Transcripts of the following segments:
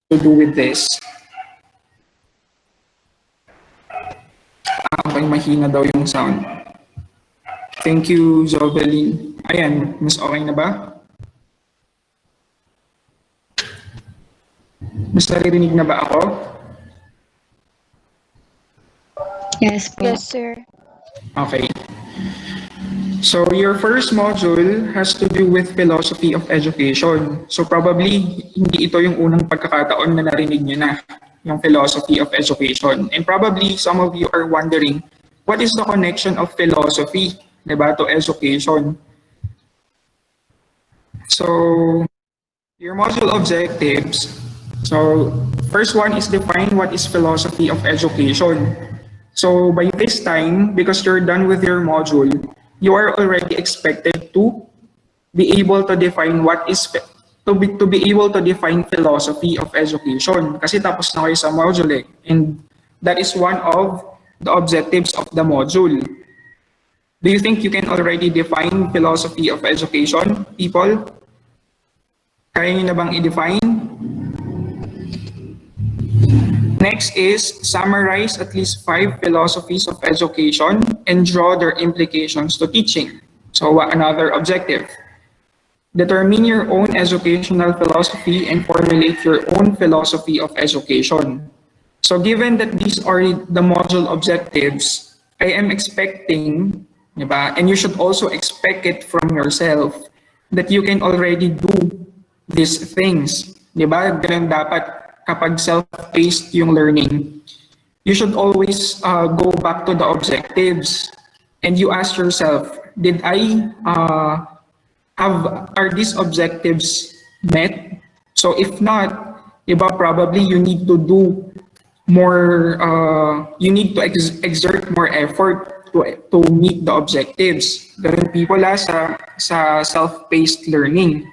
to do with this. Okay, mahina daw yung sound. Thank you, Jovelyn. Ayan, mas okay na ba? Mas naririnig na ba ako? Yes po. Yes, sir. Okay. So your first module has to do with philosophy of education. So probably hindi ito yung unang pagkakataon na narinig niyo na yung philosophy of education. And probably some of you are wondering, what is the connection of philosophy, diba, to education? So your module objectives. So first one is define what is philosophy of education. So by this time, because you're done with your module, you are already expected to be able to define what is to be able to define philosophy of education. Kasi tapos na kayo sa module, and that is one of the objectives of the module. Do you think you can already define philosophy of education, people? Kaya niyo na bang i-define? Next is summarize at least 5 philosophies of education and draw their implications to teaching. So another objective. Determine your own educational philosophy and formulate your own philosophy of education. So given that these are the module objectives, I am expecting, diba, and you should also expect it from yourself, that you can already do these things. Diba? Ganun dapat kapag self-paced yung learning. You should always go back to the objectives and you ask yourself, are these objectives met? So if not, diba, probably you need to do more, you need to exert more effort to meet the objectives. Ganun people sa self-paced learning.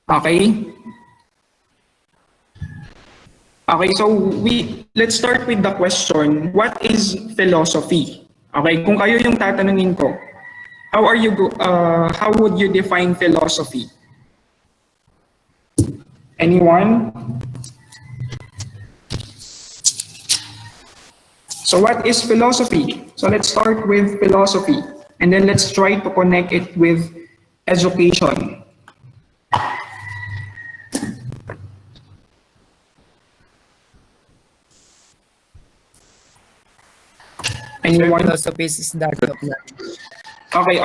Okay? Okay, so let's start with the question, what is philosophy? Okay, kung kayo yung tatanungin ko, how would you define philosophy? Anyone? So what is philosophy? So let's start with philosophy and then let's try to connect it with education. Anyone? Philosophy is the art of knowledge. Okay,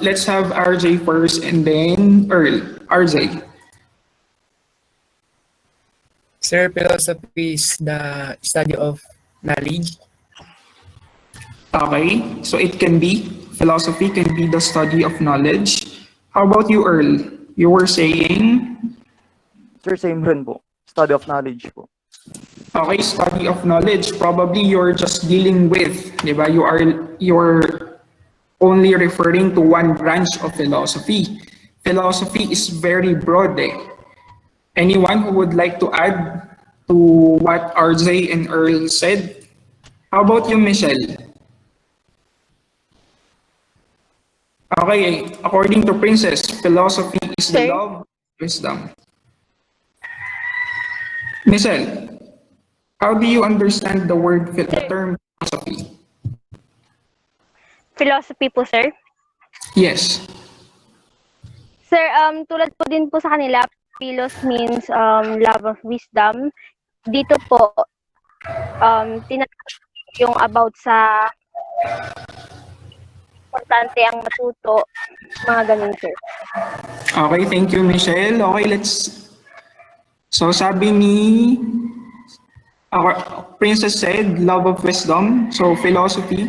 let's have RJ first and then Earl. RJ. Sir, philosophy is the study of knowledge. Okay, so philosophy can be the study of knowledge. How about you, Earl? You were saying? Sir, same rin po. Study of knowledge po. Okay, study of knowledge. Probably you're just dealing with, diba? You're only referring to one branch of philosophy. Philosophy is very broad. Anyone who would like to add to what RJ and Earl said? How about you, Michelle? Okay, according to Princess, philosophy is the Sir? love of wisdom. Michelle, how do you understand the term philosophy? Philosophy po, sir. Yes. Sir, tulad po din po sa kanila, philos means love of wisdom. Dito po, tinatawag yung about sa importante ang matuto, mga ganun, sir. Okay, thank you, Michelle. Okay, so sabi ni Princess said, love of wisdom. So philosophy.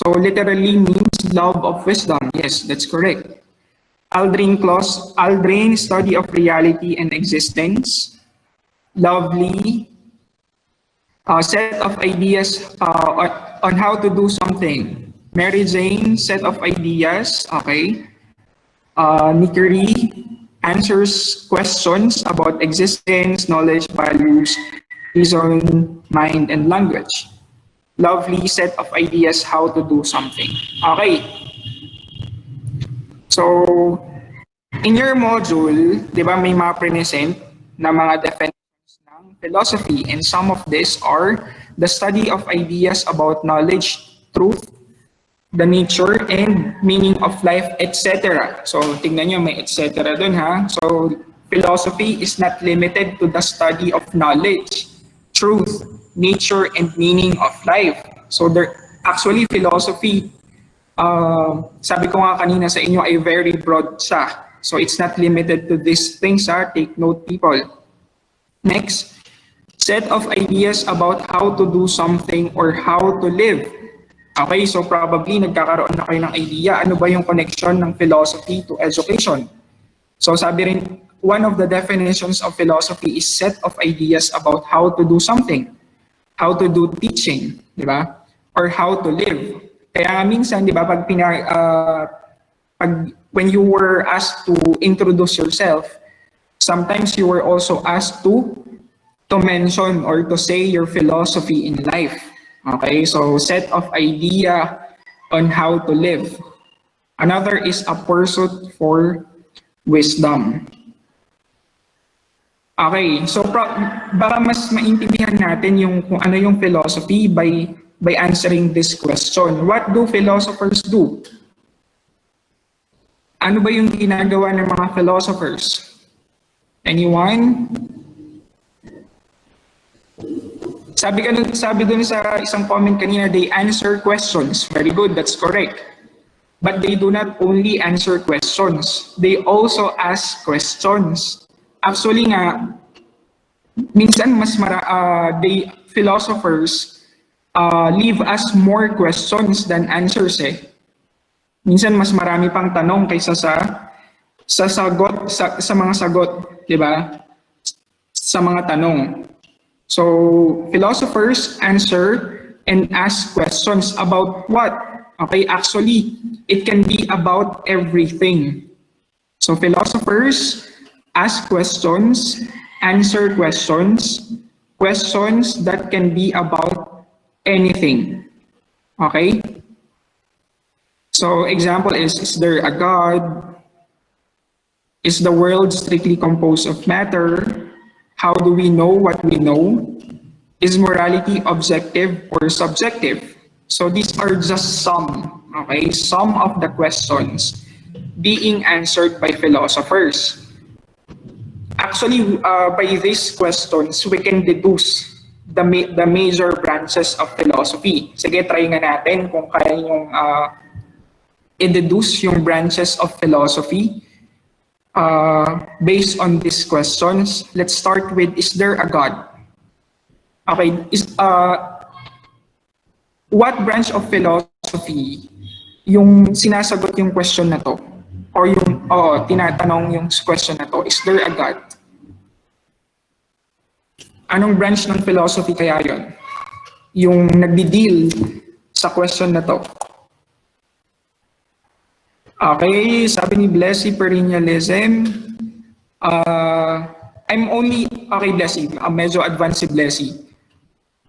So literally means love of wisdom. Yes, that's correct. Aldrin, study of reality and existence. Lovely. Set of ideas on how to do something. Mary Jane, set of ideas. Okay. Nikki answers questions about existence, knowledge, values, reason, mind, and language. Lovely set of ideas how to do something. Okay. So, in your module, di ba may mga present na mga definitions ng philosophy. And some of these are the study of ideas about knowledge, truth, the nature and meaning of life, etc. So, tingnan nyo, may etc. dun ha. So, philosophy is not limited to the study of knowledge, truth, nature, and meaning of life. So, actually, philosophy, sabi ko nga kanina sa inyo, ay very broad siya. So, it's not limited to these things ha. Take note, people. Next, set of ideas about how to do something or how to live. Okay, so probably nagkakaroon na kayo ng idea ano ba yung connection ng philosophy to education. So sabi rin, one of the definitions of philosophy is set of ideas about how to do something, how to do teaching, di ba? Or how to live. Kaya minsan, di ba, when you were asked to introduce yourself, sometimes you were also asked to mention or to say your philosophy in life. Okay, so set of idea on how to live. Another is a pursuit for wisdom. Okay, so baka mas maintindihan natin yung kung ano yung philosophy by answering this question. What do philosophers do? Ano ba yung ginagawa ng mga philosophers? Anyone? Sabi dun sa isang comment kanina, they answer questions. Very good, that's correct. But they do not only answer questions, they also ask questions. Actually nga, minsan they philosophers leave us more questions than answers eh. Minsan mas marami pang tanong kaysa sa mga sagot, di ba? Sa mga tanong. So, philosophers answer and ask questions about what? Okay, actually, it can be about everything. So, philosophers ask questions, answer questions, questions that can be about anything. Okay? So, example is there a God? Is the world strictly composed of matter? How do we know what we know? Is morality objective or subjective? So these are just some of the questions being answered by philosophers. Actually, by these questions, we can deduce the major branches of philosophy. Sige, try nga natin kung kaya yung i-deduce yung branches of philosophy. Based on these questions, let's start with, is there a God? Okay, what branch of philosophy yung sinasagot yung question na to? Or yung tinatanong yung question na to, is there a God? Anong branch ng philosophy kaya yon? Yung nagdi-deal sa question na to. Okay, sabi ni Blessy Perinyalism, Blessy, medyo advanced si Blessy.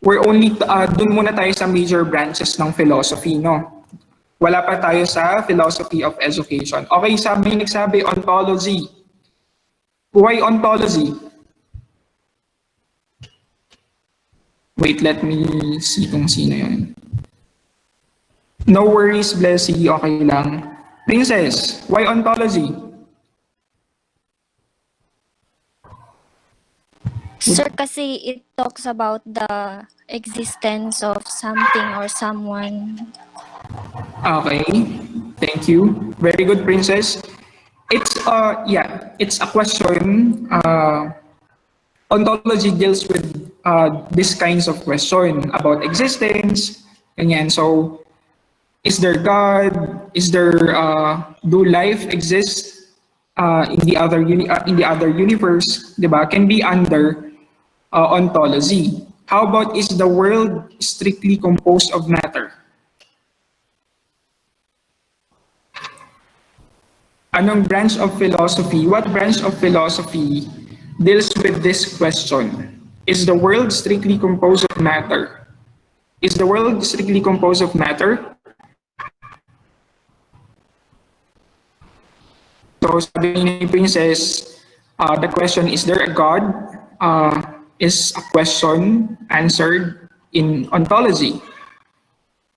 We're only, dun muna tayo sa major branches ng philosophy, no? Wala pa tayo sa philosophy of education. Okay, may nagsabi, ontology. Why ontology? Wait, let me see kung sino yun. No worries, Blessy, okay lang. Princess, why ontology? Sir, kasi it talks about the existence of something or someone. Okay, thank you. Very good, Princess. It's a question. Ontology deals with these kinds of question about existence, ganyan. So, is there God? Is there do life exist in the other universe? Diba? Can be under ontology. How about, is the world strictly composed of matter? Anong branch of philosophy? What branch of philosophy deals with this question? Is the world strictly composed of matter? Is the world strictly composed of matter? So sabi ni Princess, the question, is there a God? is a question answered in ontology,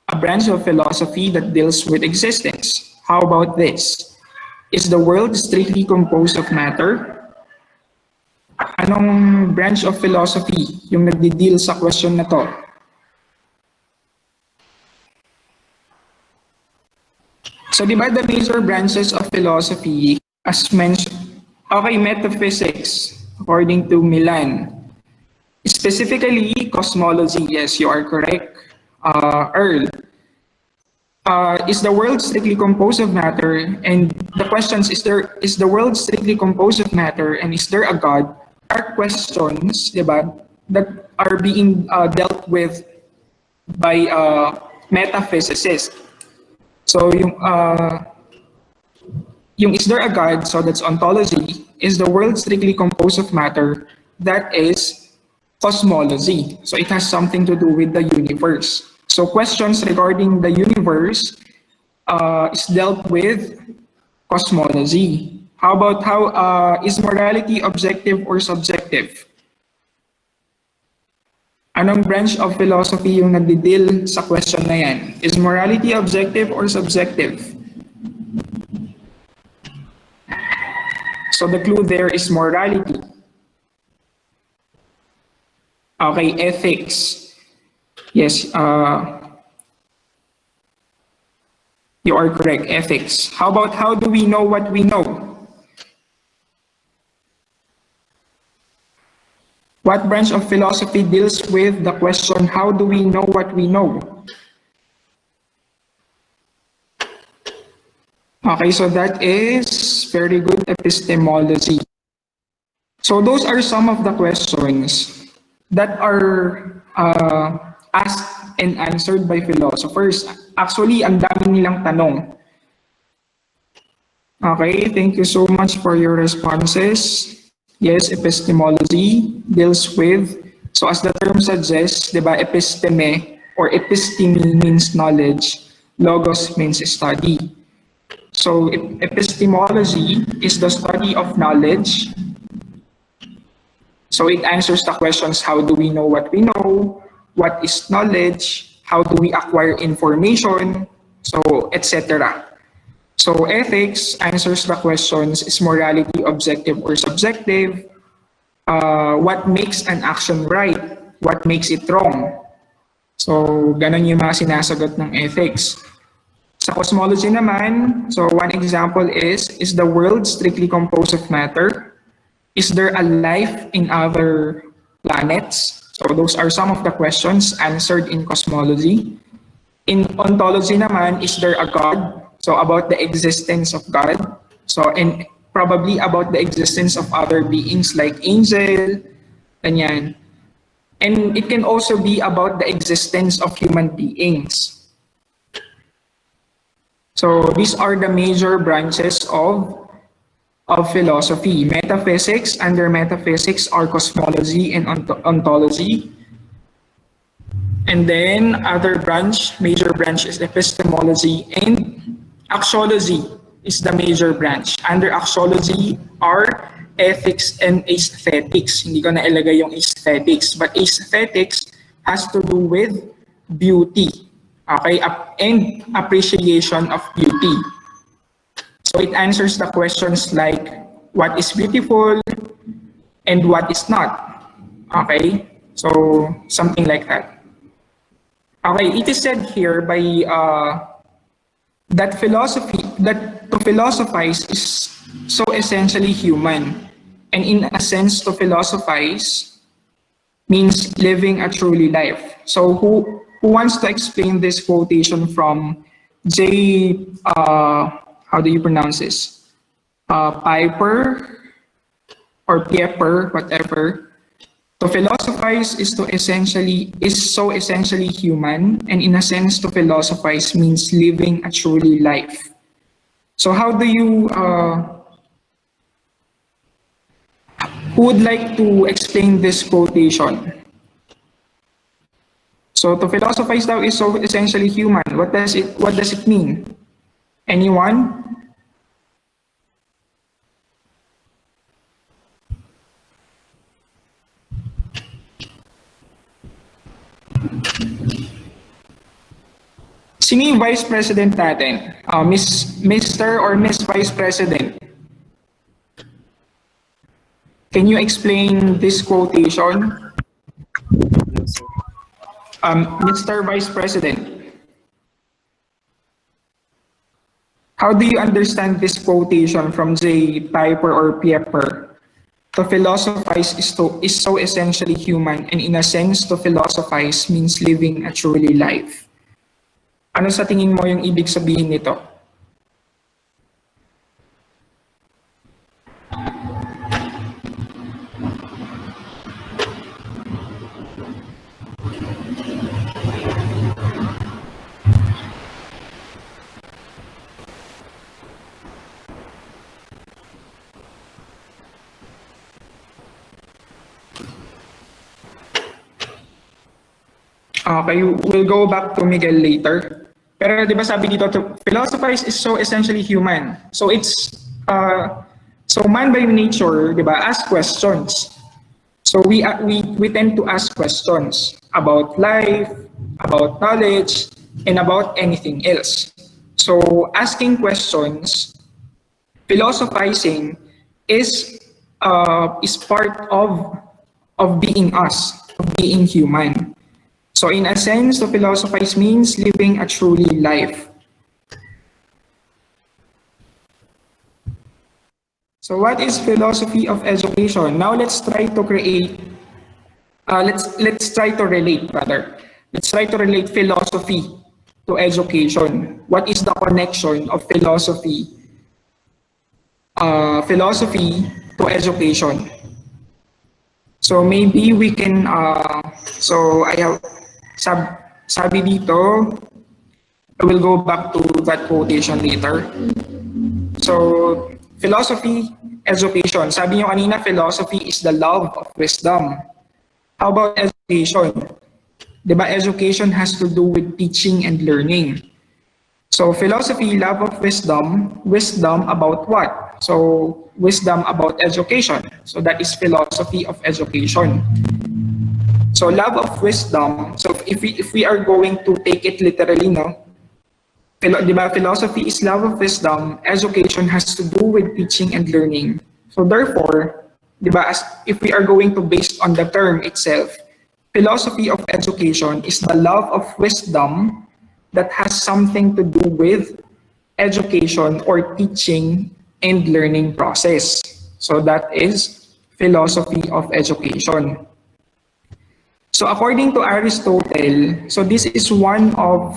a branch of philosophy that deals with existence. How about this? Is the world strictly composed of matter? Anong branch of philosophy yung nagdi-deal sa question na to? So, di ba the major branches of philosophy, as mentioned, okay, metaphysics, according to Milan. Specifically, cosmology, yes, you are correct. Earl, is the world strictly composed of matter? And the questions, is the world strictly composed of matter and is there a God? Are questions, di ba, that are being dealt with by metaphysicists. So yung is there a God, so that's ontology. Is the world strictly composed of matter? That is cosmology. So it has something to do with the universe. So questions regarding the universe is dealt with cosmology. How about is morality objective or subjective? Anong branch of philosophy yung nagdi-deal sa question na yan? Is morality objective or subjective? So the clue there is morality. Okay, ethics. Yes, you are correct, ethics. How about how do we know what we know? What branch of philosophy deals with the question, how do we know what we know? Okay, so that is very good, epistemology. So those are some of the questions that are asked and answered by philosophers. Actually, ang dami nilang tanong. Okay, thank you so much for your responses. Yes, epistemology deals with, so as the term suggests, di ba, episteme or episteme means knowledge, logos means study. So epistemology is the study of knowledge. So it answers the questions, how do we know what we know? What is knowledge? How do we acquire information? So, etc. So ethics answers the questions, is morality objective or subjective? What makes an action right? What makes it wrong? So ganun yung mga sinasagot ng ethics. Sa cosmology naman, so one example is the world strictly composed of matter? Is there a life in other planets? So those are some of the questions answered in cosmology. In ontology naman, is there a God? So about the existence of God. So and probably about the existence of other beings like angel, ganyan. And it can also be about the existence of human beings. So these are the major branches of philosophy. Metaphysics, under metaphysics are cosmology and ontology. And then other branch, major branch is epistemology and axiology is the major branch. Under axiology are ethics and aesthetics. Hindi ko na ilagay yung aesthetics, but aesthetics has to do with beauty. Okay, and appreciation of beauty. So it answers the questions like what is beautiful and what is not. Okay, so something like that. Okay, it is said here by that to philosophize is so essentially human. And in a sense, to philosophize means living a truly life. So who wants to explain this quotation from J, how do you pronounce this? Piper or Pieper, whatever. To philosophize is so essentially human, and in a sense, to philosophize means living a truly life. So how do you, who would like to explain this quotation? So to philosophize daw is so essentially human. What does it mean? Anyone? Sino yung Vice President natin? Mr. or Miss Vice President? Can you explain this quotation? Mr. Vice President, how do you understand this quotation from J. Piper or Pieper? To philosophize is so essentially human, and in a sense, to philosophize means living a truly life. Ano sa tingin mo yung ibig sabihin nito? Okay, we'll go back to Miguel later. Pero di ba sabi dito, to philosophize is so essentially human. So so man by nature, di ba, ask questions. So we tend to ask questions about life, about knowledge, and about anything else. So asking questions, philosophizing is part of being us, of being human. So in a sense, to philosophize means living a truly life. So what is philosophy of education? Now let's try to create, let's try to relate rather. Let's try to relate philosophy to education. What is the connection of philosophy to education? So maybe we can, so I have, sabi dito, I will go back to that quotation later. So, philosophy, education. Sabi niyo kanina, philosophy is the love of wisdom. How about education? Diba, education has to do with teaching and learning. So, philosophy, love of wisdom, wisdom about what? So, wisdom about education. So, that is philosophy of education. So love of wisdom, so if we are going to take it literally, no? Diba, philosophy is love of wisdom, education has to do with teaching and learning. So therefore, diba, if we are going to base on the term itself, philosophy of education is the love of wisdom that has something to do with education or teaching and learning process. So that is philosophy of education. So according to Aristotle, so this is one of,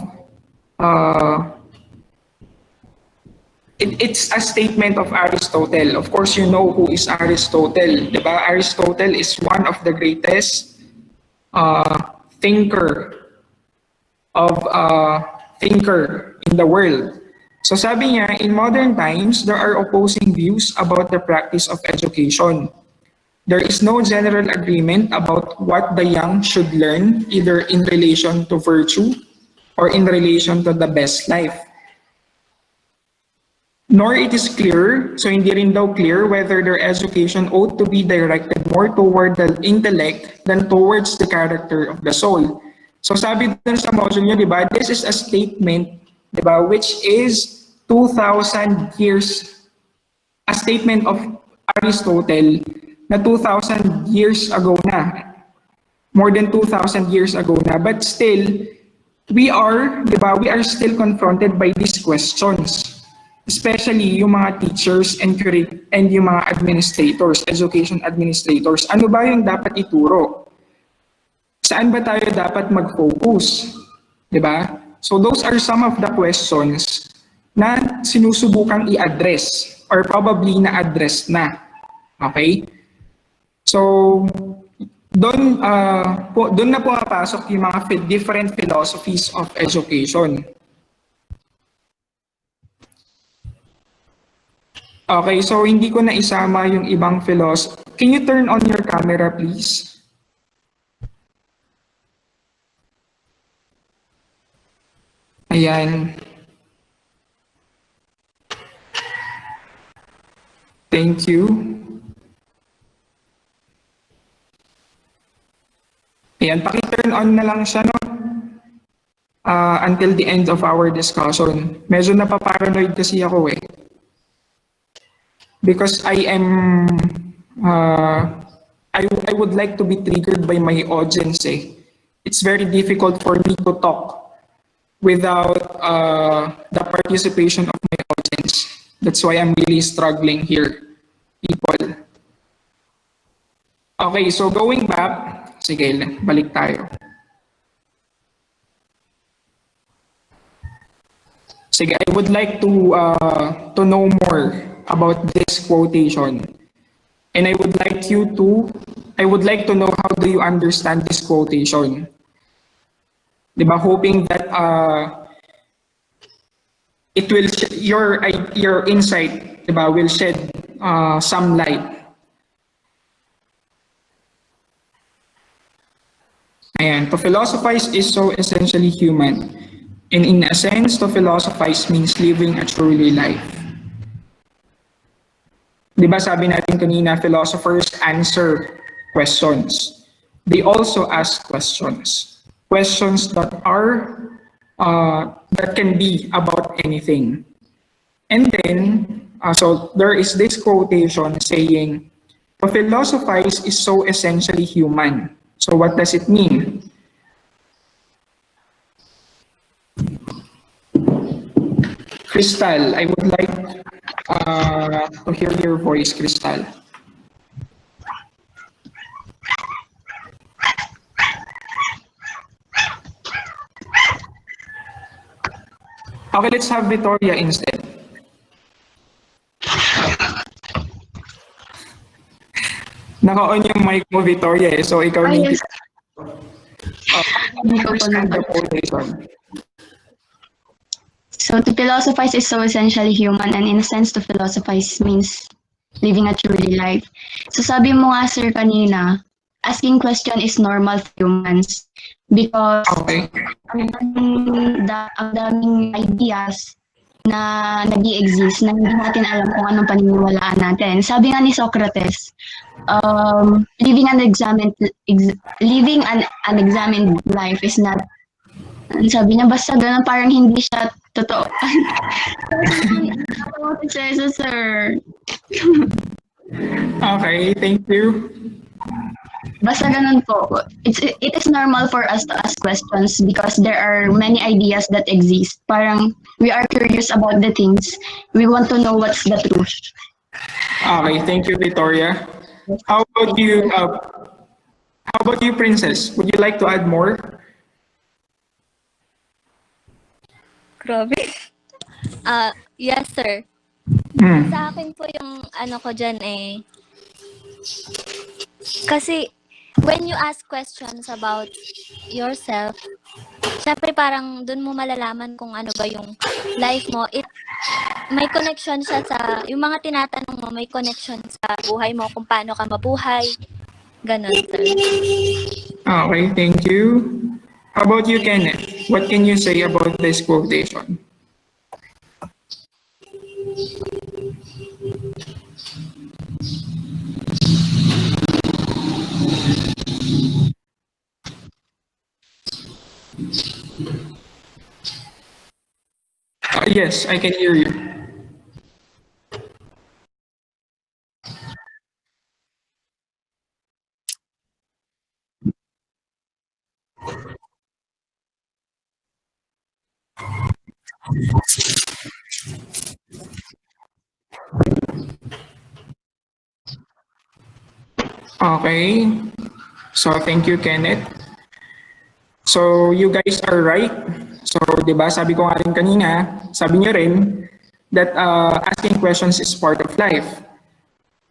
it's a statement of Aristotle. Of course, you know who is Aristotle, diba? Aristotle is one of the greatest thinker in the world. So sabi niya, in modern times, there are opposing views about the practice of education. There is no general agreement about what the young should learn, either in relation to virtue or in relation to the best life. Nor it is clear, so hindi rin daw clear whether their education ought to be directed more toward the intellect than towards the character of the soul. So sabi dun sa module niyo, di ba, this is a statement, di ba, which is 2,000 years, a statement of Aristotle na 2,000 years ago na, more than 2,000 years ago na, but still, we are, di ba, we are still confronted by these questions, especially yung mga teachers and yung mga administrators, education administrators. Ano ba yung dapat ituro? Saan ba tayo dapat mag-focus? Di ba? So those are some of the questions na sinusubukang i-address or probably na-address na. Okay? So, doon na pumapasok yung mga different philosophies of education. Okay, so hindi ko na isama yung ibang philosophy. Can you turn on your camera, please? Ayan. Thank you. Ayan, paki-turn on na lang siya, no? until the end of our discussion. Medyo napaparanoid kasi ako eh. Because I would like to be triggered by my audience eh. It's very difficult for me to talk without the participation of my audience. That's why I'm really struggling here, people. Okay, so going back, sige, balik tayo. Sige, I would like to know more about this quotation. And I would like to know how do you understand this quotation. Diba, hoping that it will your insight, diba, will shed some light. Ayan, to philosophize is so essentially human. And in a sense, to philosophize means living a truly life. Diba sabi natin kanina, philosophers answer questions. They also ask questions. Questions that that can be about anything. And then, so there is this quotation saying, to philosophize is so essentially human. So what does it mean? Crystal, I would like to hear your voice, Crystal. Okay, let's have Victoria instead. Naka-on yung mic mo, Victoria, eh. So ikaw need Yes. Hindi ko po understand the naman. quotation. So to philosophize is so essentially human, and in a sense to philosophize means living a truly life. So sabi mo nga sir kanina, asking question is normal for humans because Okay. ang daming ideas na nag-i-exist na hindi natin alam kung anong paniniwalaan natin. Sabi nga ni Socrates, living an unexamined life is not, sabi niya, basta ganun, parang hindi siya totoo. Sir. Okay, thank you. Basta ganun po. It is normal for us to ask questions because there are many ideas that exist. Parang we are curious about the things. We want to know what's the truth. Okay, thank you, Victoria. How about you, Princess? Would you like to add more? Grabe. Yes, sir. Hmm. Sa akin po yung ano ko dyan eh. Kasi, when you ask questions about yourself, syempre parang dun mo malalaman kung ano ba yung life mo. May connection siya sa, yung mga tinatanong mo, may connection sa buhay mo, kung paano ka mabuhay. Ganon, sir. Okay, thank you. How about you, Kenneth? What can you say about this quotation? Yes, I can hear you. Okay. So, thank you, Kenneth. So, you guys are right. So, di ba, sabi ko nga rin kanina, sabi niyo rin that asking questions is part of life.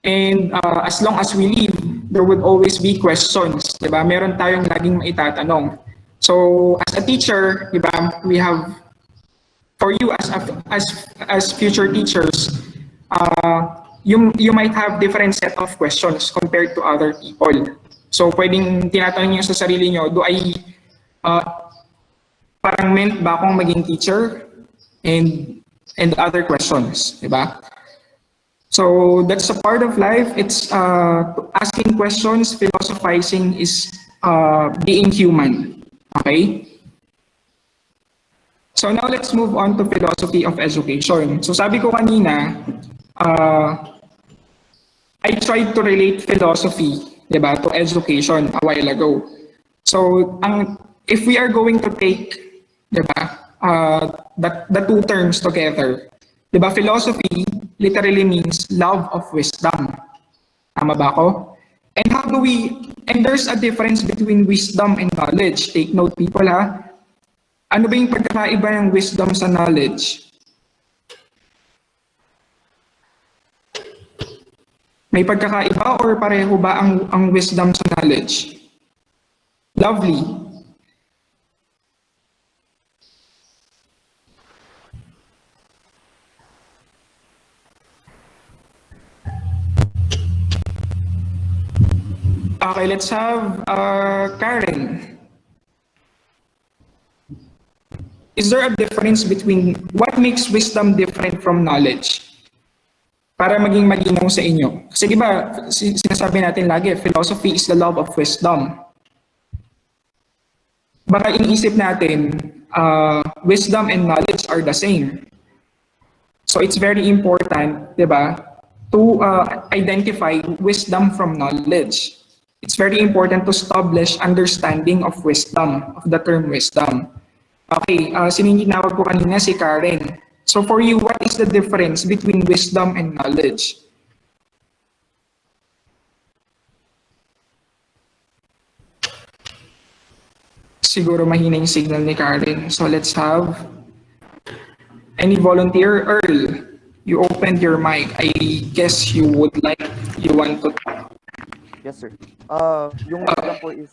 And as long as we live, there would always be questions, di ba? Meron tayong laging maitatanong. So, as a teacher, di ba, we have, for you as future teachers, you might have different set of questions compared to other people. So, pwedeng tinatanong niyo sa sarili niyo, do I parang meant ba akong maging teacher? And other questions, di ba? So that's a part of life. It's asking questions, philosophizing is being human. Okay? So now let's move on to philosophy of education. So sabi ko kanina, I tried to relate philosophy, di ba, to education a while ago. So if we are going to take, di ba, the two terms together, di ba, philosophy literally means love of wisdom. Tama ba ako? And there's a difference between wisdom and knowledge. Take note, people, ha? Ano ba yung pagkakaiba ng wisdom sa knowledge? May pagkakaiba or pareho ba ang wisdom sa knowledge? Lovely. Okay, let's have Karen. Is there a difference between what makes wisdom different from knowledge? Para maging malinaw sa inyo. Kasi di ba, sinasabi natin lagi, philosophy is the love of wisdom. Baka iniisip natin, wisdom and knowledge are the same. So it's very important, di ba, to identify wisdom from knowledge. It's very important to establish understanding of wisdom, of the term wisdom. Okay, sininawag ko kanina si Karen. So for you, what is the difference between wisdom and knowledge? Siguro mahina yung signal ni Karen. So let's have any volunteer. Earl, you opened your mic. I guess you want to talk. Yes, sir. Yung wisdom po is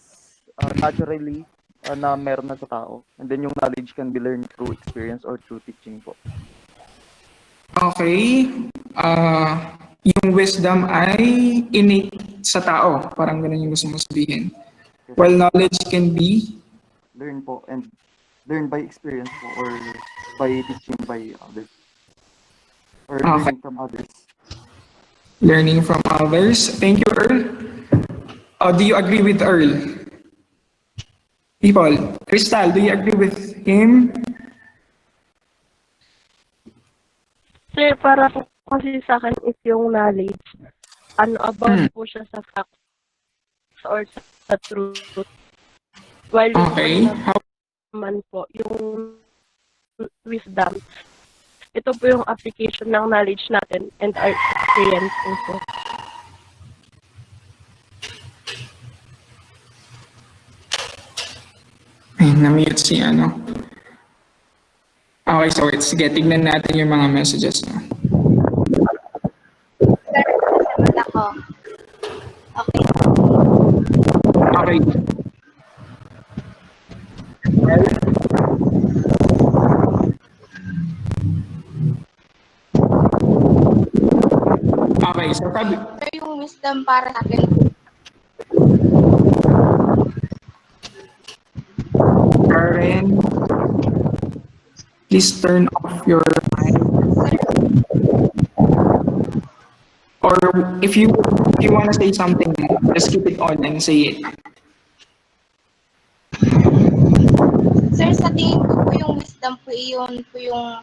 naturally na meron na sa tao. And then yung knowledge can be learned through experience or through teaching po. Okay. Yung wisdom ay innate sa tao. Parang ganun yung gusto mo sabihin. While knowledge can be Learn po and learn by experience po or by teaching by others. Or learning from others. learning from others. Thank you, Earl. Do you agree with Earl? People, Crystal, do you agree with him? Sir, para po kasi sa akin is yung knowledge. Ano about po siya sa facts or sa truth. While Okay. yung naman po, yung wisdom, ito po yung application ng knowledge natin and our experience also. Ay, na-mute si ano. Okay, so it's getting na natin yung mga messages na. Sagot ako. Okay. Okay. Okay, so sabi, Ito yung wisdom para sa akin. Karen, please turn off your mic. Or if you want to say something, just keep it on and say it. Sir, sa tingin ko po yung wisdom po yun po yung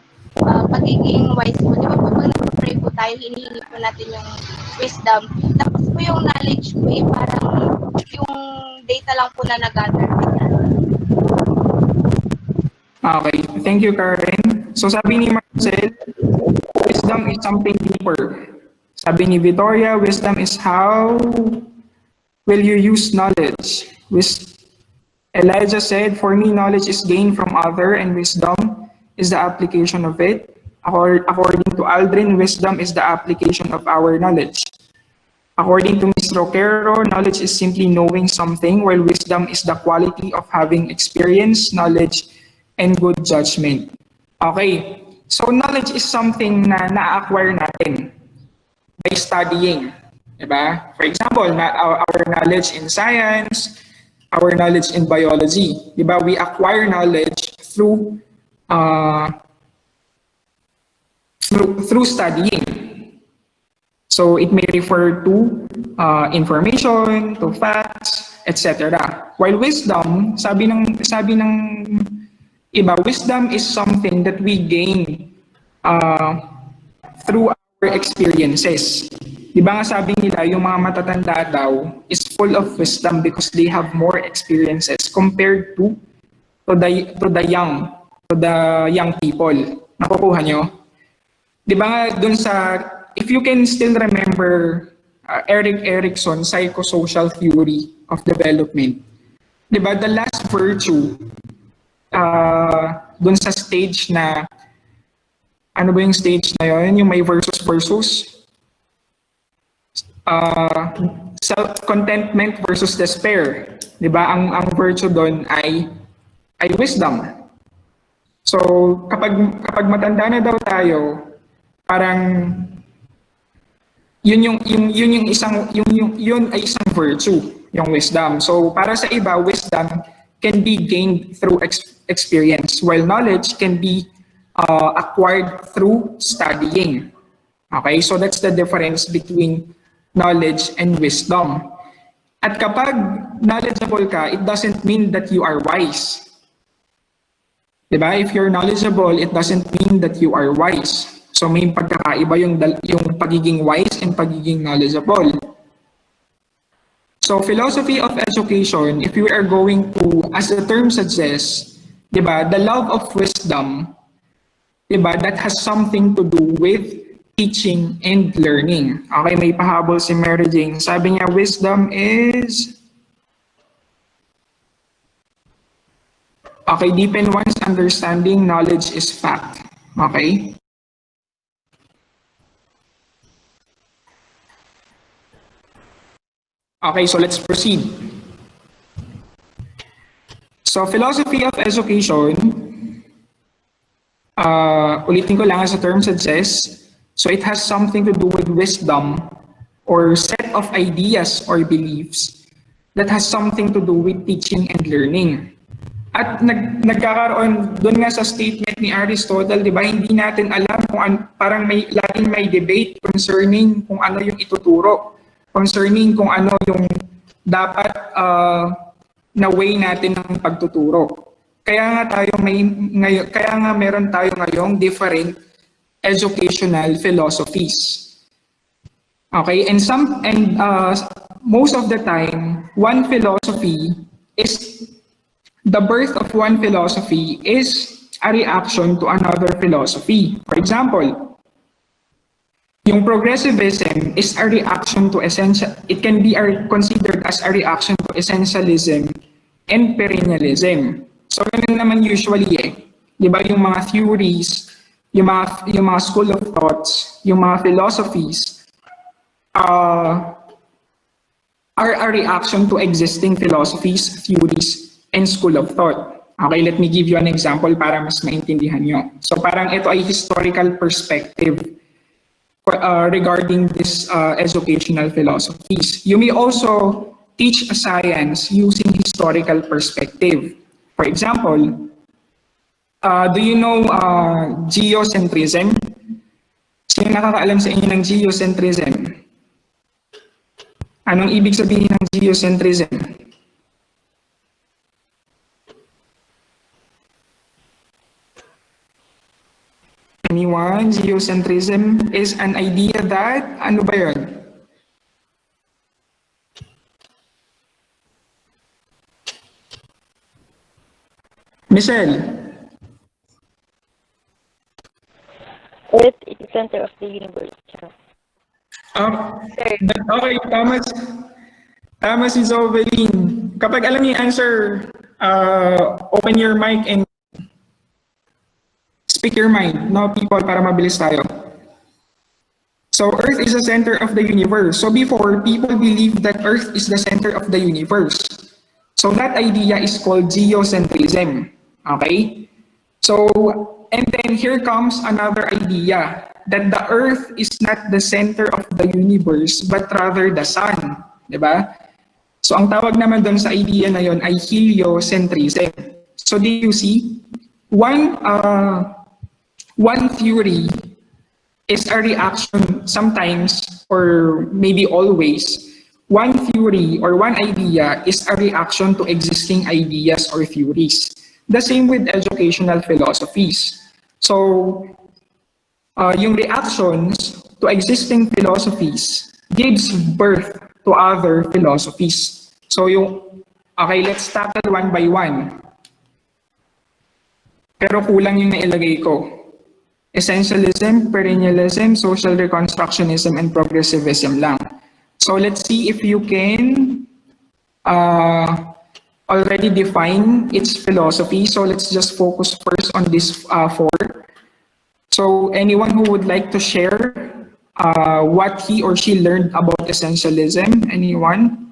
pagiging wise po. Di ba po pag nag-pray po tayo, hinihingi po natin yung wisdom. Tapos po yung knowledge po parang yung data lang po na nag-gather. Okay, thank you, Karen. So sabi ni Marcel, wisdom is something deeper. Sabi ni Victoria, wisdom is how will you use knowledge. Elijah said, for me, knowledge is gained from other and wisdom is the application of it. According to Aldrin, wisdom is the application of our knowledge. According to Ms. Roquero, knowledge is simply knowing something, while wisdom is the quality of having experience, knowledge, and good judgment. Okay, so knowledge is something na na-acquire natin by studying. Diba? For example, our knowledge in science, our knowledge in biology. Diba? We acquire knowledge through studying. So it may refer to information, to facts, etc. While wisdom, sabi ng Iba, wisdom is something that we gain through our experiences. Di ba nga sabi nila, yung mga matatanda daw is full of wisdom because they have more experiences compared to the young people. Nakukuha nyo? Di ba nga dun sa, if you can still remember Erik Erikson's psychosocial theory of development, di ba the last virtue dun sa stage na, ano ba yung stage na yun? Yung may versus. Self-contentment versus despair. Di ba? Ang virtue doon ay wisdom. So, kapag matanda na daw tayo, parang yun ay isang virtue, yung wisdom. So, para sa iba, wisdom can be gained through experience, while knowledge can be acquired through studying. Okay? So, that's the difference between knowledge and wisdom. At kapag knowledgeable ka, it doesn't mean that you are wise. Diba? If you're knowledgeable, it doesn't mean that you are wise. So may pagkakaiba yung pagiging wise and pagiging knowledgeable. So philosophy of education, if we are going to, as the term suggests, diba, the love of wisdom, diba, that has something to do with teaching and learning. Okay, may pahabol si Mary Jane. Sabi niya, wisdom is... Okay, deepen one's understanding, knowledge is fact. Okay? Okay, so let's proceed. So, philosophy of education, ulitin ko lang as a term suggests, so it has something to do with wisdom or set of ideas or beliefs that has something to do with teaching and learning. At nagkakaroon doon nga sa statement ni Aristotle, di ba, hindi natin alam kung parang laging may debate concerning kung ano yung ituturo, concerning kung ano yung dapat na way natin ng pagtuturo. Kaya nga meron tayo ngayong different educational philosophies. Okay, and most of the time, the birth of one philosophy is a reaction to another philosophy. For example, yung progressivism is a reaction to it can be considered as a reaction to essentialism and perennialism. So yun naman usually di ba, yung mga theories, yung mga school of thoughts, yung mga philosophies are a reaction to existing philosophies, theories, and school of thought. Okay, let me give you an example para mas maintindihan nyo. So parang ito ay historical perspective regarding this educational philosophies. You may also teach a science using historical perspective. For example, do you know geocentrism? Sino nakakaalam sa inyo ng geocentrism? Anong ibig sabihin ng geocentrism? Anyone? Geocentrism is an idea that, ano ba yun? Michelle? Earth is the center of the universe. Okay, tama si Zoveline. Kapag alam niyo yung answer, open your mic and speak your mind, no people, para mabilis tayo. So Earth is the center of the universe. So before, people believed that Earth is the center of the universe. So that idea is called geocentrism. Okay? So, and then here comes another idea that the Earth is not the center of the universe, but rather the sun. Diba? So ang tawag naman doon sa idea na yon ay heliocentrism. So do you see? One theory is a reaction sometimes, or maybe always, one theory or one idea is a reaction to existing ideas or theories. The same with educational philosophies. So, yung reactions to existing philosophies gives birth to other philosophies. So okay, let's tackle one by one. Pero kulang yung nailagay ko. Essentialism, perennialism, social reconstructionism, and progressivism lang. So let's see if you can already define its philosophy. So let's just focus first on these four. So anyone who would like to share what he or she learned about essentialism? Anyone?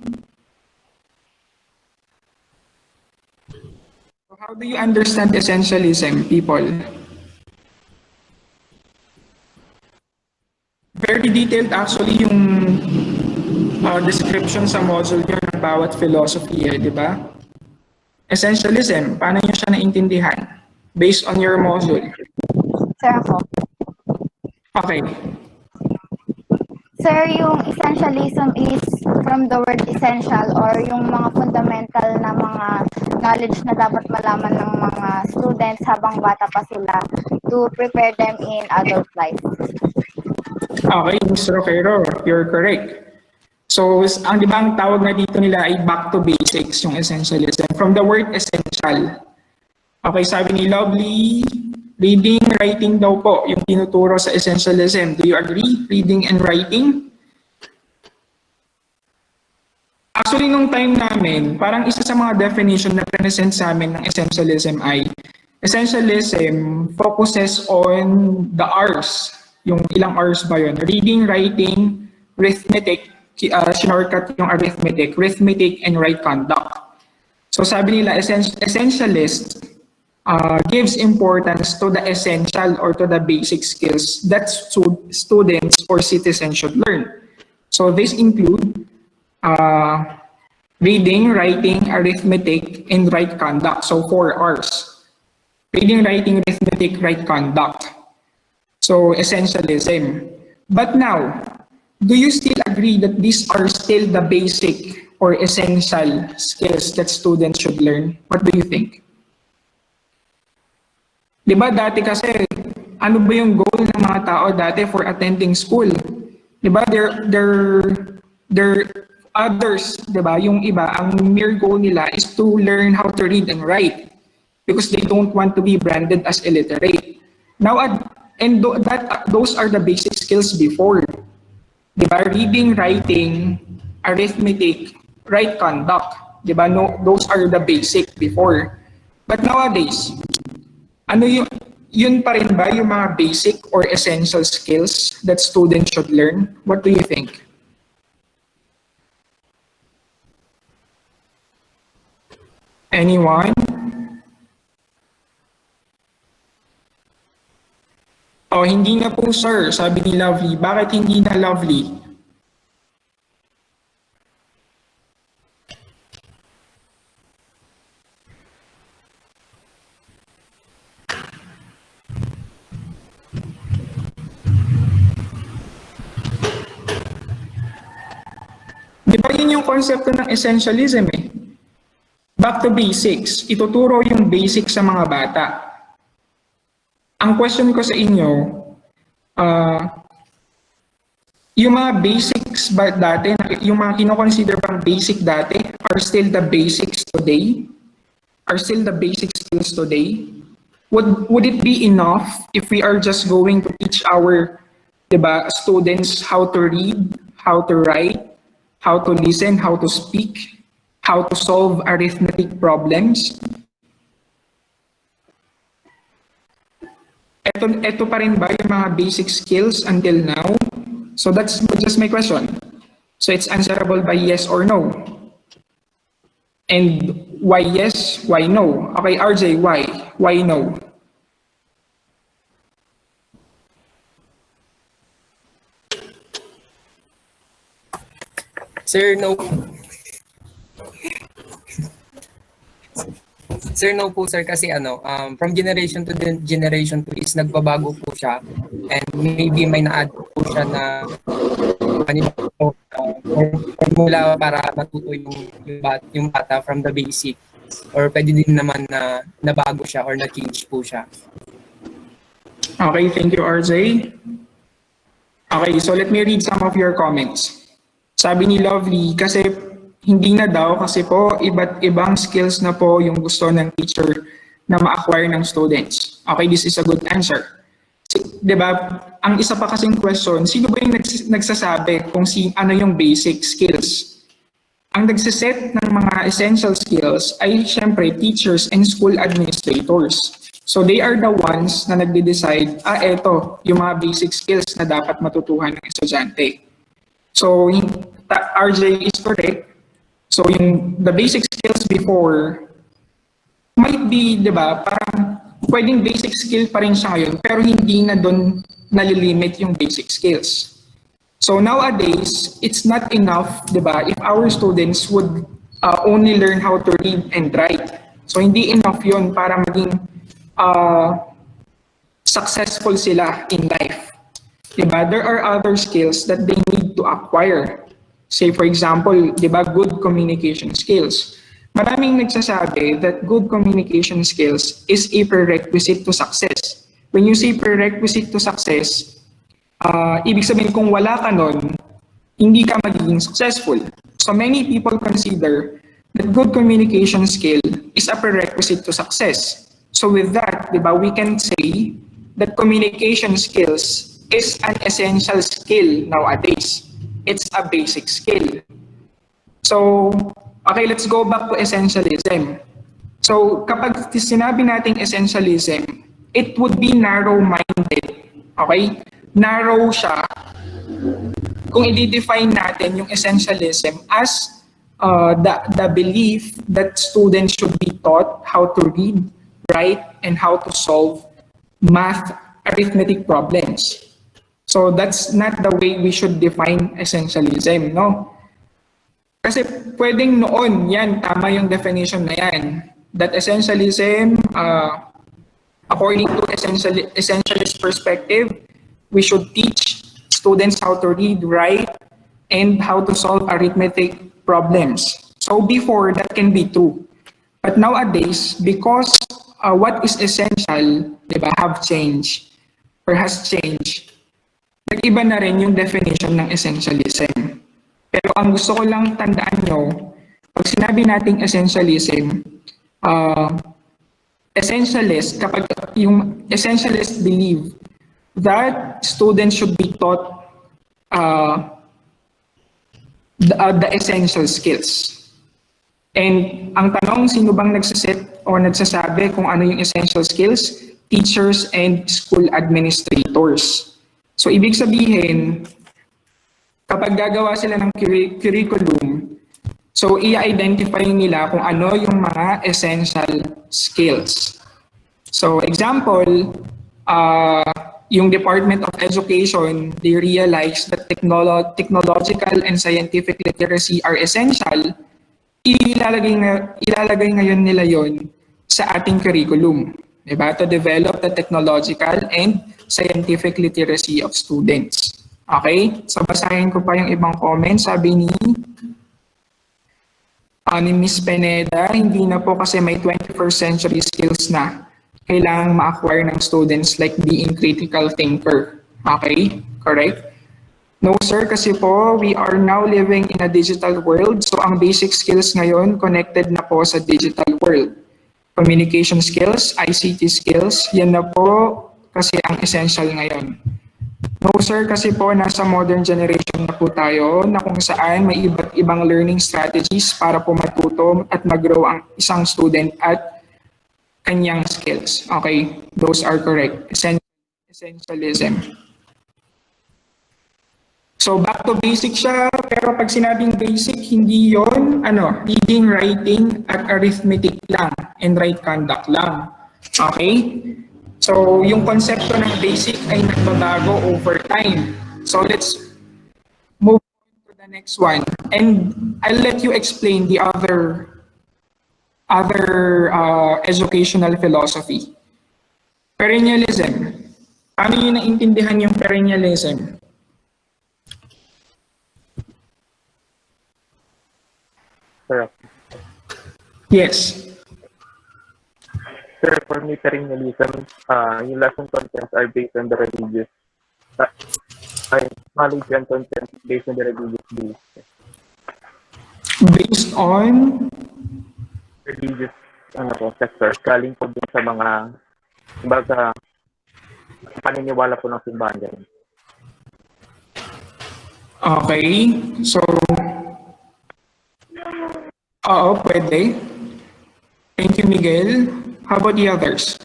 How do you understand essentialism, people? Very detailed actually yung description sa module niyo ng bawat philosophy, di ba? Essentialism, paano niyo siya naintindihan? Based on your module. Sir, ako. Okay. Sir, yung essentialism is from the word essential or yung mga fundamental na mga knowledge na dapat malaman ng mga students habang bata pa sila to prepare them in adult life. Okay, Mr. Roquero, you're correct. So, ang di ba ang tawag na dito nila ay back to basics, yung essentialism. From the word essential. Okay, sabi ni Lovely, reading, writing daw po yung tinuturo sa essentialism. Do you agree? Reading and writing? Actually, nung time namin, parang isa sa mga definition na present sa amin ng essentialism ay essentialism focuses on the R's. Yung ilang R's ba yun? Reading, writing, arithmetic, shortcut yung arithmetic, and right conduct. So sabi nila, essentialist gives importance to the essential or to the basic skills that students or citizens should learn. So this include reading, writing, arithmetic, and right conduct. So 4 R's. Reading, writing, arithmetic, right conduct. So essentialism. But now, do you still agree that these are still the basic or essential skills that students should learn? What do you think? Diba dati kasi, ano ba yung goal ng mga tao dati for attending school? Diba there others, diba, yung iba, ang mere goal nila is to learn how to read and write because they don't want to be branded as illiterate. Now, those are the basic skills before. Diba? Reading, writing, arithmetic, right conduct. Diba? No, those are the basic before. But nowadays, ano yun pa rin ba yung mga basic or essential skills that students should learn? What do you think? Anyone? Oh, hindi na po sir, sabi ni Lovely. Bakit hindi na Lovely? Di ba yun yung konsepto ng essentialism eh? Back to basics. Ituturo yung basics sa mga bata. Ang question ko sa inyo, yung mga basics ba dati, yung mga kinoconsider pang basic dati, are still the basics today? Are still the basic skills today? Would it be enough if we are just going to teach our, diba, students how to read, how to write, how to listen, how to speak, how to solve arithmetic problems? Ito pa rin ba yung mga basic skills until now? So that's just my question. So it's answerable by yes or no. And why yes, why no? Okay, RJ, why? Why no? Sir, no. Sir, no po sir kasi from generation to generation po is nagbabago po siya and maybe may na-add po siya na formula para matuto yung bata from the basic. or pwede din naman na nabago siya or na-change po siya. Okay, thank you, RJ. Okay, so let me read some of your comments. Sabi ni Lovely, kasi hindi na daw kasi po iba't ibang skills na po yung gusto ng teacher na ma-acquire ng students. Okay, this is a good answer. Di ba? Ang isa pa kasing question, sino ba yung nagsasabi kung ano yung basic skills? Ang nagsiset ng mga essential skills ay syempre teachers and school administrators. So they are the ones na nagde-decide, eto, yung mga basic skills na dapat matutuhan ng estudyante. So RJ is correct. So the basic skills before might be, di ba, parang pwedeng basic skill pa rin siya ngayon, pero hindi na doon nalilimit yung basic skills. So nowadays, it's not enough, di ba, if our students would only learn how to read and write. So hindi enough yun para maging successful sila in life. Diba? There are other skills that they need to acquire. Say for example, diba, good communication skills. Maraming nagsasabi that good communication skills is a prerequisite to success. When you say prerequisite to success, ibig sabihin kung wala ka nun, hindi ka magiging successful. So many people consider that good communication skill is a prerequisite to success. So with that, diba, we can say that communication skills is an essential skill nowadays. It's a basic skill. So, okay, let's go back to essentialism. So, kapag sinabi nating essentialism, it would be narrow-minded. Okay? Narrow siya kung i-define natin yung essentialism as the belief that students should be taught how to read, write, and how to solve math arithmetic problems. So that's not the way we should define essentialism, no? Kasi pwedeng noon, yan, tama yung definition na yan. That essentialism, according to essentialist perspective, we should teach students how to read, write, and how to solve arithmetic problems. So before, that can be true. But nowadays, because what is essential, diba, have changed or has changed, nag-iba na rin yung definition ng essentialism. Pero ang gusto ko lang tandaan nyo, pag sinabi nating essentialism, essentialist, kapag yung essentialist believe that students should be taught the essential skills. And ang tanong, sino bang nagsaset o nagsasabi kung ano yung essential skills? Teachers and school administrators. So ibig sabihin, kapag gagawa sila ng curriculum, so i-identify nila kung ano yung mga essential skills. So example, yung Department of Education, they realize that technological and scientific literacy are essential. Ilalagay ngayon nila yon sa ating curriculum, diba? To develop the technological and scientific literacy of students. Okay? So basahin ko pa yung ibang comments. Sabi ni Miss Pineda, hindi na po kasi may 21st century skills na kailangang ma-acquire ng students like being critical thinker. Okay? Correct? No sir, kasi po we are now living in a digital world. So ang basic skills ngayon connected na po sa digital world. Communication skills, ICT skills, yan na po kasi ang essential ngayon. No sir, kasi po nasa modern generation na po tayo na kung saan may iba't ibang learning strategies para po matuto at mag-grow ang isang student at kanyang skills. Okay, those are correct. Essentialism. So back to basic siya, pero pag sinabing basic, hindi yon reading, writing, at arithmetic lang, and right conduct lang. Okay? So, yung konsepto ng basic ay nagbabago over time. So, let's move on to the next one. And I'll let you explain the other educational philosophy. Perennialism. Paano nyo naintindihan yung perennialism? Correct. Yes. Sir, for me, perennialism, yung lesson contents are based on the religious, uh, knowledge and content based on the religious beliefs. Based on, Religious, sector, galing po dun sa mga, kumbaga, paniniwala po ng simbahan ganun. okay, so, oo, pwede. Thank you, Miguel. How about the others?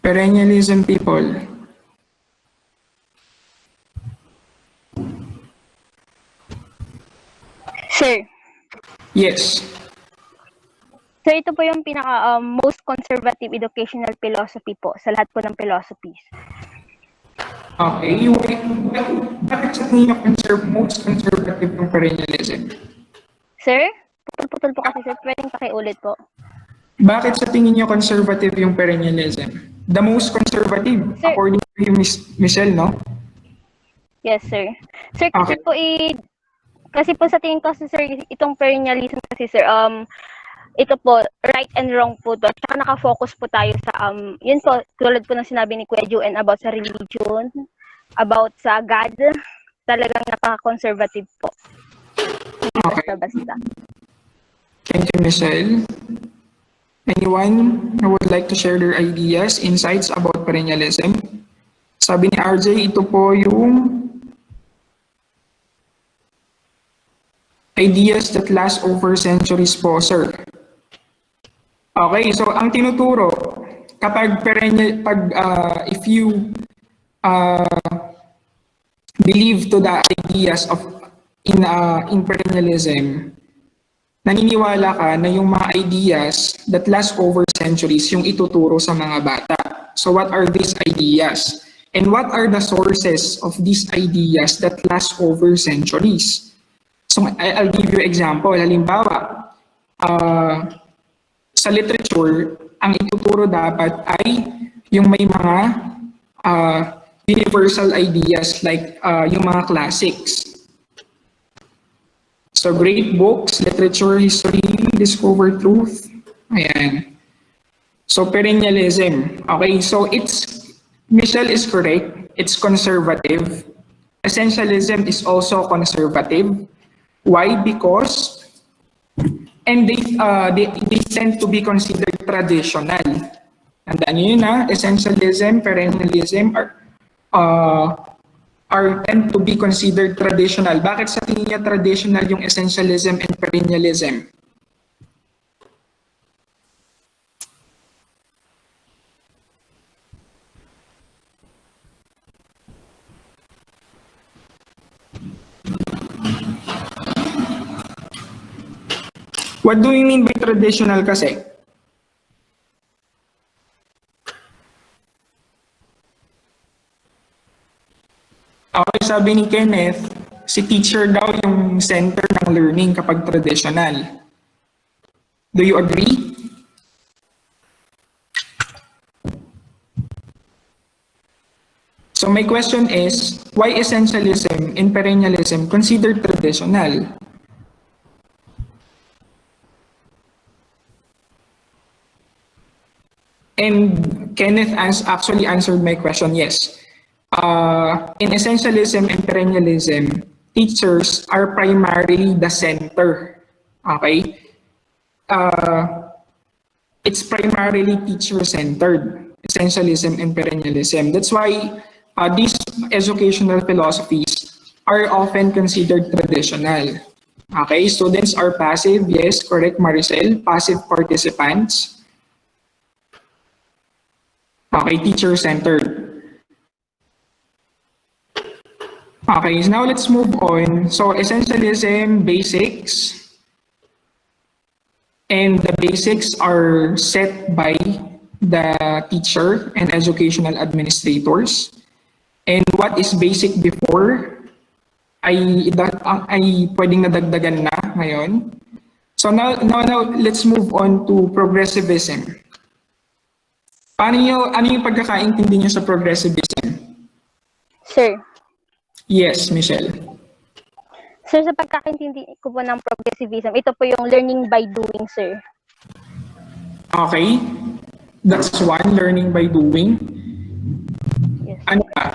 Perennialism people. Sir, Yes. sir, ito po yung pinaka most conservative educational philosophy po sa lahat po ng philosophies. Okay, bakit sa tingin niyo most conservative ng perennialism? Sir, putol-putol po kasi sir, pwedeng pakiulit po. Bakit sa tingin niyo conservative yung perennialism? The most conservative, Sir. according to you, Michelle, no? Yes, sir. Sir, kasi Okay. kasi po sa tingin ko kasi sir, itong perennialism kasi sir, ito po, right and wrong po to. Tsaka nakafocus po tayo sa, yun po, tulad po ng sinabi ni Kuya Juen about sa religion, about sa God, talagang napaka-conservative po. Hindi basta-basta. Thank you, Michelle. Anyone who would like to share their ideas, insights about perennialism? Sabi ni RJ, ito po yung ideas that last over centuries po, sir. Okay, so ang tinuturo, kapag if you believe to the ideas of in perennialism, naniniwala ka na yung mga ideas that last over centuries yung ituturo sa mga bata. So what are these ideas? And what are the sources of these ideas that last over centuries? So I'll give you example. Halimbawa, sa literature, ang ituturo dapat ay yung may mga universal ideas like yung mga classics. So great books, literature, history, discover truth. Ayan. So perennialism. Okay, so Michelle is correct. It's conservative. Essentialism is also conservative. Why? Because, and they tend to be considered traditional. Tandaan niyo yun na, essentialism, perennialism are tend to be considered traditional. Bakit sa tingin niya traditional yung essentialism and perennialism? What do you mean by traditional kasi? Okay, sabi ni Kenneth, si teacher daw yung center ng learning kapag traditional. Do you agree? So my question is, why essentialism and perennialism considered traditional? And Kenneth actually answered my question, yes. In essentialism and perennialism, teachers are primarily the center. Okay? It's primarily teacher-centered, essentialism and perennialism. That's why these educational philosophies are often considered traditional. Okay, students are passive, yes, correct, Maricel, passive participants. Okay, teacher-centered. Okay, so now let's move on. So essentialism, basics. And the basics are set by the teacher and educational administrators. And what is basic before ay pwedeng nadagdagan na ngayon. So now let's move on to progressivism. Ano yung pagkakaintindi niyo sa progressivism? Sir, Yes, Michelle. Sir, sa pagkakaintindi ko po ng progressivism, ito po yung learning by doing, sir. Okay? That's one, learning by doing. Yes. Ano pa?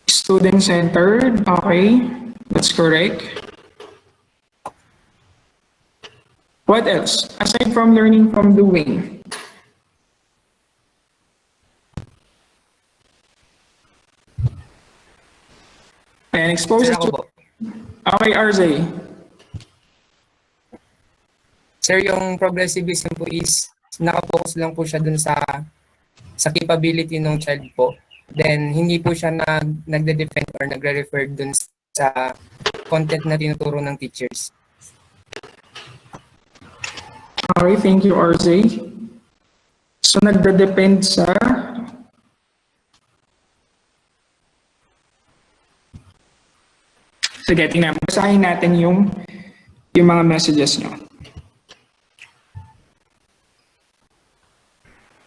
Student-centered. Okay. That's correct. What else? Aside from learning from doing. Ayan, expose Sir, ako to... po. Okay, RJ. Sir, yung progressivism po is nakapokus lang po siya dun sa capability ng child po. Then, hindi po siya nagde-defend or nagre-refer dun sa content na tinuturo ng teachers. Okay, thank you, RJ. So, nagda-depend sa... Sige, tingnan. Basahin natin yung mga messages nyo.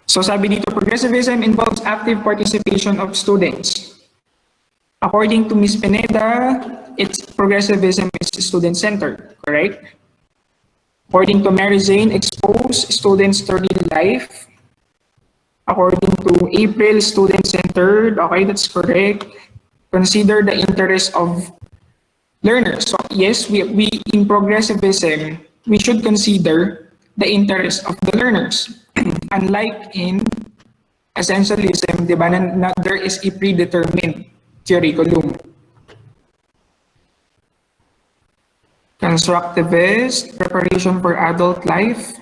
So, sabi dito, progressivism involves active participation of students. According to Ms. Pineda, progressivism is student-centered, correct? According to Mary Jane, expose students' study life. According to April, student-centered. Okay, that's correct. Consider the interest of learners. So yes, we in progressivism, we should consider the interest of the learners. Unlike in essentialism, di ba, there is a predetermined curriculum. Constructivist, preparation for adult life.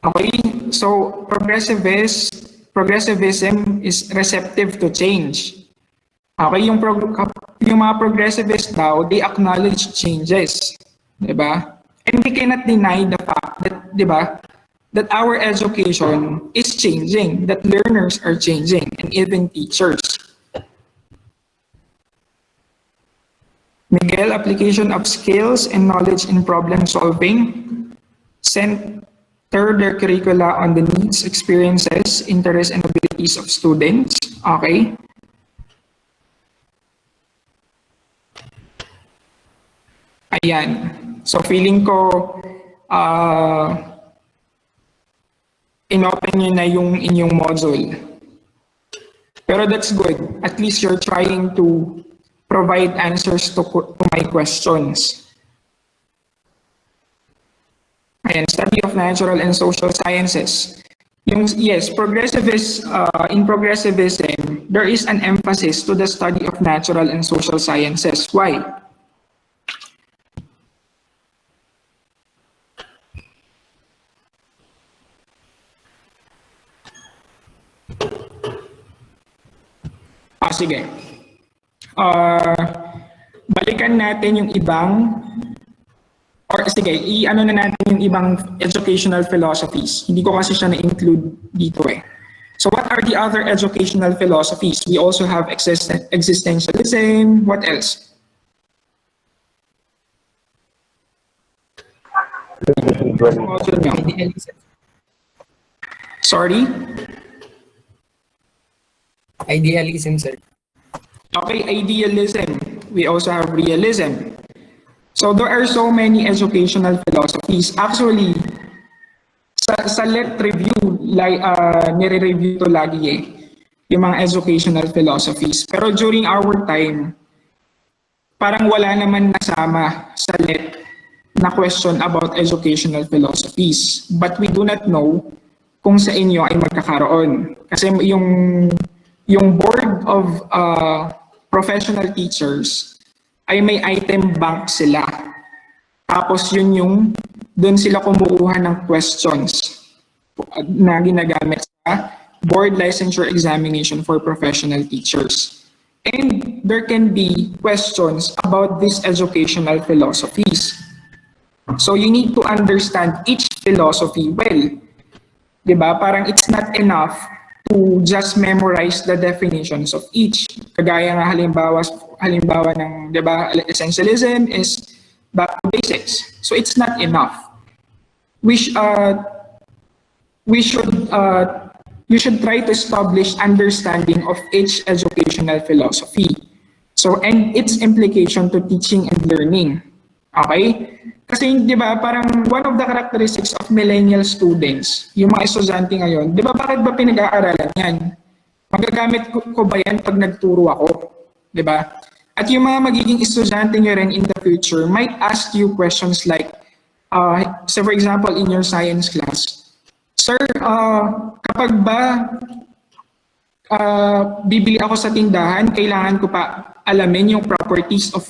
Okay, so progressivism is receptive to change. Okay, yung mga progressivists daw, they acknowledge changes. Diba? And we cannot deny the fact that, diba, that our education is changing, that learners are changing, and even teachers. Miguel, application of skills and knowledge in problem solving. Center their curricula on the needs, experiences, interests, and abilities of students. Okay. Ayan. So feeling ko, inopen nyo na yung inyong module. Pero that's good. At least you're trying to provide answers to my questions. Ayan, study of natural and social sciences. Yes, in progressivism, there is an emphasis to the study of natural and social sciences. Why? Sige. Balikan natin yung ibang, or sige, i-ano na natin yung ibang educational philosophies. Hindi ko kasi siya na-include dito eh. So what are the other educational philosophies? We also have existentialism. What else? Idealism. Sorry? Idealism, sir. Okay, idealism. We also have realism. So there are so many educational philosophies. Actually, sa LET review, nire-review to lagi eh, yung mga educational philosophies. Pero during our time, parang wala naman nasama sa LET na question about educational philosophies. But we do not know kung sa inyo ay magkakaroon. Kasi yung board of professional teachers ay may item bank sila. Tapos doon sila kumukuha ng questions na ginagamit sa board licensure examination for professional teachers. And there can be questions about these educational philosophies. So you need to understand each philosophy well. Diba? Parang it's not enough to just memorize the definitions of each. Kagaya nga halimbawa ng, 'di ba, essentialism is back to basics. So it's not enough. We, sh- uh, we should you should try to establish understanding of each educational philosophy. So, and its implication to teaching and learning. Okay? Kasi, di ba, parang one of the characteristics of millennial students, yung mga estudyante ngayon, di ba, bakit ba pinag-aaralan yan? Magagamit ko ba yan pag nagturo ako? Di ba? At yung mga magiging estudyante nyo rin in the future might ask you questions like, so for example, in your science class, Sir, kapag ba bibili ako sa tindahan, kailangan ko pa alamin yung properties of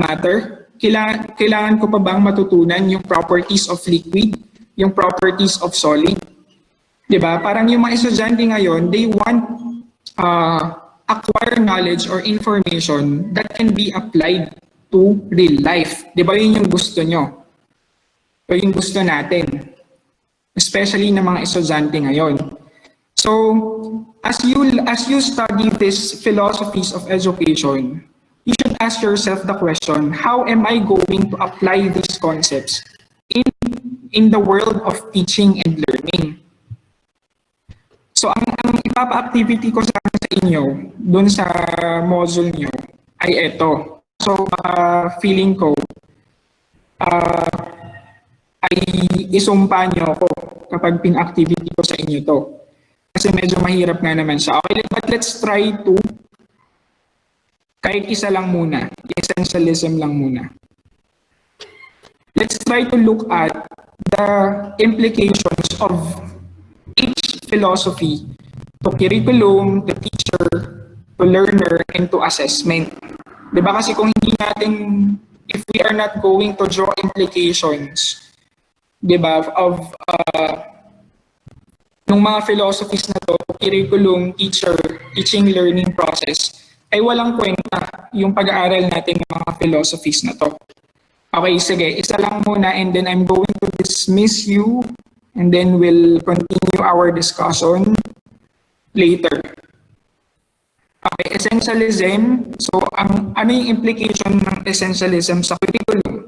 matter? Kailangan ko pa bang matutunan yung properties of liquid, yung properties of solid? 'Di ba? Parang yung mga estudyante ngayon, they want acquire knowledge or information that can be applied to real life. 'Di ba yun yung gusto nyo? O yung gusto natin? Especially ng mga estudyante ngayon. So, as you study these philosophies of education, you should ask yourself the question, how am I going to apply these concepts in the world of teaching and learning? So, ang ipapa-activity ko sa inyo, dun sa module nyo, ay ito. So, feeling ko, ay isumpa nyo ako kapag pin-activity ko sa inyo to. Kasi medyo mahirap nga naman siya. Okay, but let's try to, kahit isa lang muna, essentialism lang muna. Let's try to look at the implications of each philosophy to curriculum, to teacher, to learner, and to assessment. Diba kasi kung hindi natin, if we are not going to draw implications, diba, of nung mga philosophies na to, curriculum, teacher, teaching, learning process, ay walang kwenta yung pag-aaral natin ng mga philosophies na to. Okay, sige, isa lang muna and then I'm going to dismiss you and then we'll continue our discussion later. Okay, essentialism. So, ano yung implication ng essentialism sa curriculum?